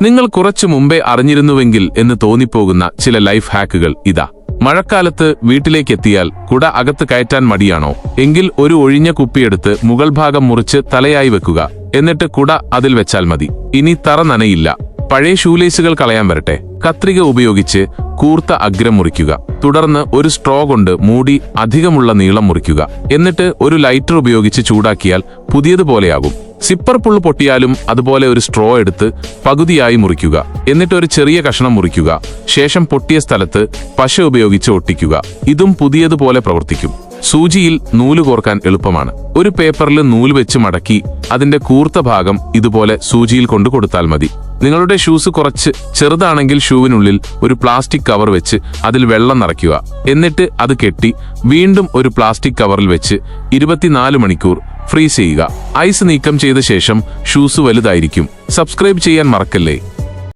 നിങ്ങൾ കുറച്ചു മുമ്പേ അറിഞ്ഞിരുന്നുവെങ്കിൽ എന്ന് തോന്നിപ്പോകുന്ന ചില ലൈഫ് ഹാക്കുകൾ ഇതാ. മഴക്കാലത്ത് വീട്ടിലേക്കെത്തിയാൽ കുട അകത്ത് കയറ്റാൻ മടിയാണോ? എങ്കിൽ ഒരു ഒഴിഞ്ഞ കുപ്പിയെടുത്ത് മുകൾ ഭാഗം മുറിച്ച് തലയായി വെക്കുക. എന്നിട്ട് കുട അതിൽ വെച്ചാൽ മതി. ഇനി തറ നനയില്ല. പഴയ ഷൂലേസുകൾ കളയാൻ വരട്ടെ. കത്രിക ഉപയോഗിച്ച് കൂർത്ത അഗ്രം മുറിക്കുക. തുടർന്ന് ഒരു സ്ട്രോ കൊണ്ട് മൂടി അധികമുള്ള നീളം മുറിക്കുക. എന്നിട്ട് ഒരു ലൈറ്റർ ഉപയോഗിച്ച് ചൂടാക്കിയാൽ പുതിയതുപോലെയാകും. സിപ്പർ പുള്ള് പൊട്ടിയാലും അതുപോലെ ഒരു സ്ട്രോ എടുത്ത് പകുതിയായി മുറിക്കുക. എന്നിട്ട് ഒരു ചെറിയ കഷണം മുറിക്കുക. ശേഷം പൊട്ടിയ സ്ഥലത്ത് പശ ഉപയോഗിച്ച് ഒട്ടിക്കുക. ഇതും പുതിയതുപോലെ പ്രവർത്തിക്കും. സൂചിയിൽ നൂല് കോർക്കാൻ എളുപ്പമാണ്. ഒരു പേപ്പറിൽ നൂല് വെച്ച് മടക്കി അതിന്റെ കൂർത്ത ഭാഗം ഇതുപോലെ സൂചിയിൽ കൊണ്ടു കൊടുത്താൽ മതി. നിങ്ങളുടെ ഷൂസ് കുറച്ച് ചെറുതാണെങ്കിൽ ഷൂവിനുള്ളിൽ ഒരു പ്ലാസ്റ്റിക് കവർ വെച്ച് അതിൽ വെള്ളം നിറയ്ക്കുക. എന്നിട്ട് അത് കെട്ടി വീണ്ടും ഒരു പ്ലാസ്റ്റിക് കവറിൽ വെച്ച് 24 മണിക്കൂർ ഫ്രീസ് ചെയ്യുക. ഐസ് നീക്കം ചെയ്ത ശേഷം ഷൂസ് വലുതായിരിക്കും. സബ്സ്ക്രൈബ് ചെയ്യാൻ മറക്കല്ലേ.